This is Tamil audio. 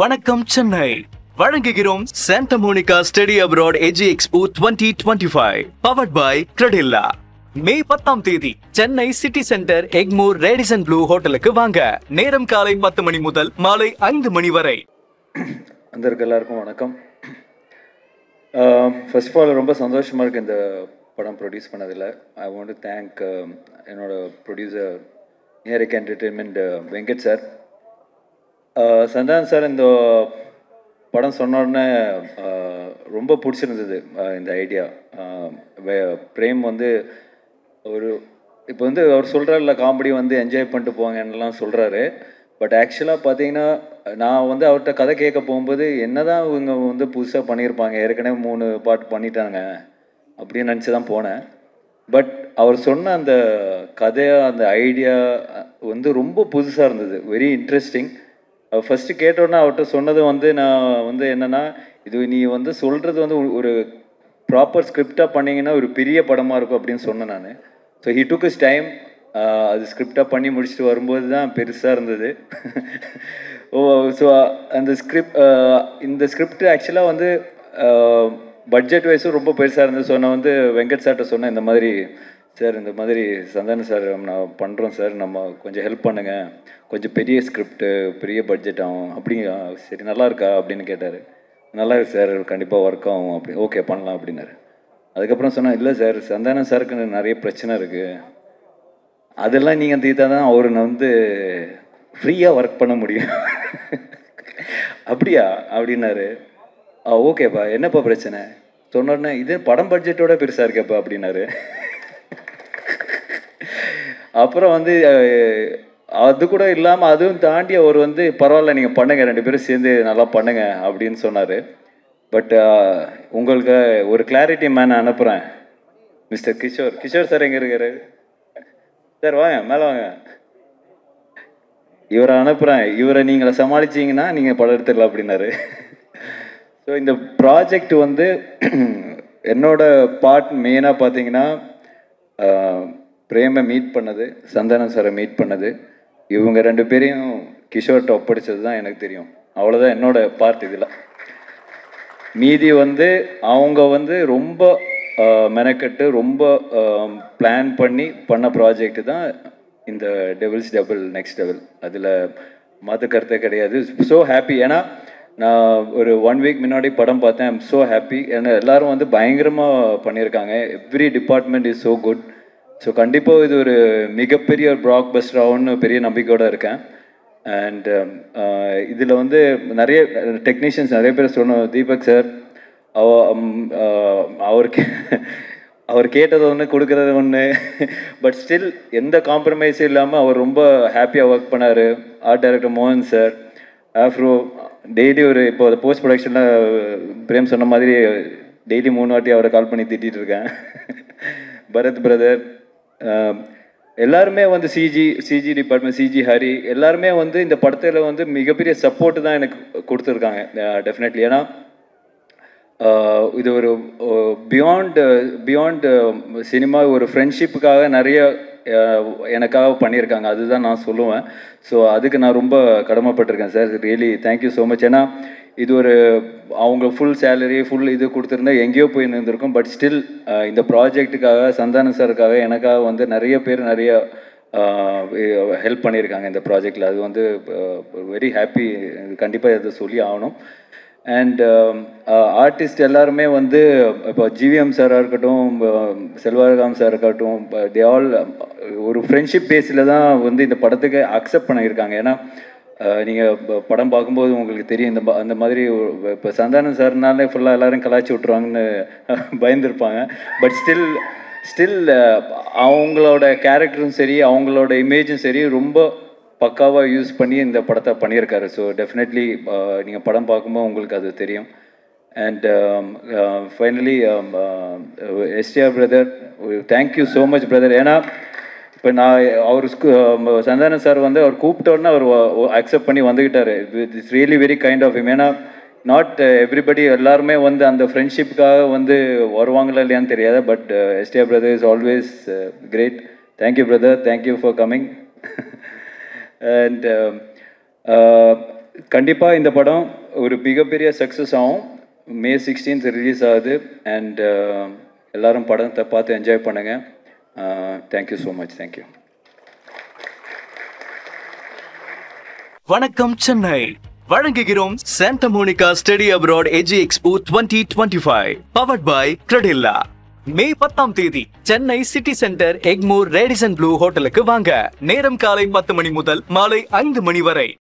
வணக்கம் சென்னை வழங்குகிறோம் Santa Monica study abroad AG expo 2025 powered by Credila. May 10ஆம் தேதி Chennai city centre Egmore Radisson Blu ஹோட்டலுக்கு வாங்க. நேரம் காலை 10 மணி முதல் மாலை 5 மணி வரை. அந்தருக்கு எல்லாருக்கும் வணக்கம். ஃபர்ஸ்ட் ஆஃப் ஆல் ரொம்ப சந்தோஷமாக இருக்குது இந்த படம் ப்ரொடியூஸ் பண்ணதில். ஐ வாண்ட் டு தேங்க் என்னோட ப்ரொடியூசர் நியரிக் entertainment Venkat sir. Santhanam sir இந்த படம் சொன்ன உடனே ரொம்ப பிடிச்சிருந்தது இந்த ஐடியா. பிரேம் வந்து ஒரு இப்போ வந்து அவர் சொல்கிறார்ல, காமெடி வந்து என்ஜாய் பண்ணிட்டு போங்கன்னெலாம் சொல்கிறாரு. பட் ஆக்சுவலாக பார்த்தீங்கன்னா நான் வந்து அவர்கிட்ட கதை கேட்க போகும்போது என்ன தான் இவங்க வந்து புதுசாக பண்ணியிருப்பாங்க, ஏற்கனவே 3 பாட்டு பண்ணிட்டாங்க அப்படின்னு நினச்சி தான் போனேன். பட் அவர் சொன்ன அந்த கதையாக அந்த ஐடியா வந்து ரொம்ப புதுசாக இருந்தது, வெரி இன்ட்ரெஸ்டிங். ஃபஸ்ட்டு கேட்டோன்னா அவர்கிட்ட சொன்னது வந்து நான் வந்து என்னென்னா, இது நீ வந்து சொல்கிறது வந்து ஒரு ப்ராப்பர் ஸ்கிரிப்டாக பண்ணிங்கன்னா ஒரு பெரிய படமாக இருக்கும் அப்படின்னு சொன்னேன் நான். So he took is time. அது ஸ்கிரிப்டாக பண்ணி முடிச்சுட்டு வரும்போது தான் பெருசாக இருந்தது. ஸோ அந்த இந்த ஸ்கிரிப்ட் ஆக்சுவலாக வந்து பட்ஜெட் வைஸும் ரொம்ப பெருசாக இருந்தது. ஸோ நான் வந்து வெங்கட் சார்கிட்ட சொன்னேன், இந்த மாதிரி சார் இந்த மாதிரி சந்தானம் சார் நான் பண்ணுறோம் சார், நம்ம கொஞ்சம் ஹெல்ப் பண்ணுங்கள், கொஞ்சம் பெரிய ஸ்கிரிப்டு பெரிய பட்ஜெட் ஆகும் அப்படிங்க. சரி நல்லா இருக்கா அப்படின்னு கேட்டார். நல்லா இருக்கு சார், கண்டிப்பாக ஒர்க் ஆகும் அப்படி, ஓகே பண்ணலாம் அப்படின்னாரு. அதுக்கப்புறம் சொன்னால், இல்லை சார் சந்தானம் சாருக்கு நிறைய பிரச்சனை இருக்குது, அதெல்லாம் நீங்கள் தீர்த்தா தான் அவர் வந்து ஃப்ரீயாக ஒர்க் பண்ண முடியும். அப்படியா அப்படின்னாரு. ஓகேப்பா, என்னப்பா பிரச்சனை சொன்னோடனே, இது படம் பட்ஜெட்டோட பெருசாக இருக்கேப்பா அப்படின்னாரு. அப்புறம் வந்து அது கூட இல்லாமல் அதுவும் தாண்டி அவர் வந்து பரவாயில்ல நீங்கள் பண்ணுங்கள், 2 பேரும் சேர்ந்து நல்லா பண்ணுங்க அப்படின்னு சொன்னார். பட் உங்களுக்கு ஒரு கிளாரிட்டி மேன் அனுப்புகிறேன், மிஸ்டர் கிஷோர். கிஷோர் சார் எங்கே இருக்காரு சார்? வாங்க மேலே வாங்க. இவரை அனுப்புகிறேன், இவரை நீங்களை சமாளிச்சிங்கன்னா நீங்கள் படம் எடுத்துடலாம் அப்படின்னாரு. ஸோ இந்த ப்ராஜெக்ட் வந்து என்னோட பார்ட் மெயினாக பார்த்தீங்கன்னா பிரேமை மீட் பண்ணது, சந்தானம் சாரை மீட் பண்ணது, இவங்க 2 பேரையும் கிஷோர்கிட்ட ஒப்படைச்சது தான் எனக்கு தெரியும். அவ்வளோதான் என்னோட பார்ட் இதில். மீதி வந்து அவங்க வந்து ரொம்ப மெனக்கட்டு ரொம்ப பிளான் பண்ணி பண்ண ப்ராஜெக்ட் தான் இந்த டெவில்ஸ் டபுள் நெக்ஸ்ட் லெவல். அதில் மாற்று கருத்தே கிடையாது. So happy. ஏன்னா நான் ஒரு 1 வீக் முன்னாடி படம் பார்த்தேன். I'm so happy. ஏன்னா எல்லோரும் வந்து பயங்கரமாக பண்ணியிருக்காங்க. Every department is so good. So கண்டிப்பாக இது ஒரு மிகப்பெரிய ஒரு பிளாக் பஸ்டர் ஆகும்னு பெரிய நம்பிக்கையோடு இருக்கேன். அண்ட் இதில் வந்து நிறைய டெக்னீஷியன்ஸ் நிறைய பேர் சொன்னோம். தீபக் சார் அவர் கேட்டது ஒன்று, கொடுக்குறது ஒன்று. பட் ஸ்டில் எந்த காம்ப்ரமைஸும் இல்லாமல் அவர் ரொம்ப ஹாப்பியாக ஒர்க் பண்ணார். ஆர்ட் டைரக்டர் மோகன் சார், ஆஃப்ரோ டெய்லி ஒரு இப்போ போஸ்ட் ப்ரொடக்ஷனில் பிரேம் சொன்ன மாதிரி டெய்லி 3 வாட்டி அவரை கால் பண்ணி திட்டிகிட்டு இருக்கேன். பரத் பிரதர், எல்லாருமே வந்து சிஜி டிபார்ட்மெண்ட், சிஜி ஹரி, எல்லாருமே வந்து இந்த படத்தில் வந்து மிகப்பெரிய சப்போர்ட்டு தான் எனக்கு கொடுத்துருக்காங்க டெஃபினெட்லி. ஏன்னா இது ஒரு பியாண்ட் சினிமா, ஒரு ஃப்ரெண்ட்ஷிப்புக்காக நிறைய எனக்காக பண்ணியிருக்காங்க, அதுதான் நான் சொல்லுவேன். ஸோ அதுக்கு நான் ரொம்ப கடமைப்பட்டிருக்கேன் sir. Really thank you so much. ஏன்னா இது ஒரு அவங்க ஃபுல் சேலரி ஃபுல் இது கொடுத்துருந்தா எங்கேயோ போய் இருந்திருக்கும். பட் ஸ்டில் இந்த ப்ராஜெக்ட்டுக்காக சந்தானம் சாருக்காக எனக்காக வந்து நிறைய பேர் நிறைய ஹெல்ப் பண்ணியிருக்காங்க இந்த ப்ராஜெக்டில். அது வந்து வெரி ஹாப்பி. கண்டிப்பாக இதை சொல்லி ஆகணும். அண்ட் ஆர்டிஸ்ட் எல்லாருமே வந்து இப்போ ஜிவிஎம் சாராக இருக்கட்டும், செல்வராகவன் சார் இருக்கட்டும், தே ஆல் ஒரு ஃப்ரெண்ட்ஷிப் பேஸில் தான் வந்து இந்த படத்துக்கு அக்செப்ட் பண்ணியிருக்காங்க. ஏன்னா நீங்கள் படம் பார்க்கும்போது உங்களுக்கு தெரியும், அந்த மாதிரி இப்போ சந்தானம் சார்னாலே ஃபுல்லாக எல்லோரும் கலாய்ச்சி விட்ருவாங்கன்னு பயந்துருப்பாங்க. பட் ஸ்டில் அவங்களோட கேரக்டரும் சரி அவங்களோட இமேஜும் சரி ரொம்ப பக்காவாக யூஸ் பண்ணி இந்த படத்தை பண்ணியிருக்காரு. ஸோ டெஃபினெட்லி நீங்கள் படம் பார்க்கும்போது உங்களுக்கு அது தெரியும். And finally STR brother, thank you so much brother. ஏன்னா இப்போ நான் அவர் சந்தானம் சார் வந்து அவர் கூப்பிட்டோன்னா அவர் அக்செப்ட் பண்ணி வந்துக்கிட்டார். It's really very kind of him. ஏன்னா நாட் எவ்ரிபடி எல்லாருமே வந்து அந்த ஃப்ரெண்ட்ஷிப்புக்காக வந்து வருவாங்களா இல்லையான்னு தெரியாது. But STR brother is always great. Thank you brother, thank you for coming. And கண்டிப்பாக இந்த படம் ஒரு மிகப்பெரிய சக்ஸஸ் ஆகும். May 16th ரிலீஸ் ஆகுது. அண்ட் எல்லாரும் படத்தை பார்த்து என்ஜாய் பண்ணுங்கள். Thank you so much. தேங்க்யூ. வணக்கம் சென்னை வழங்குகிறோம் Santa Monica study abroad AG expo 2025 powered by Credila. May 10ஆம் தேதி Chennai city centre Egmore Radisson Blu ஹோட்டலுக்கு வாங்க. நேரம் காலை 10 மணி முதல் மாலை 5 மணி வரை.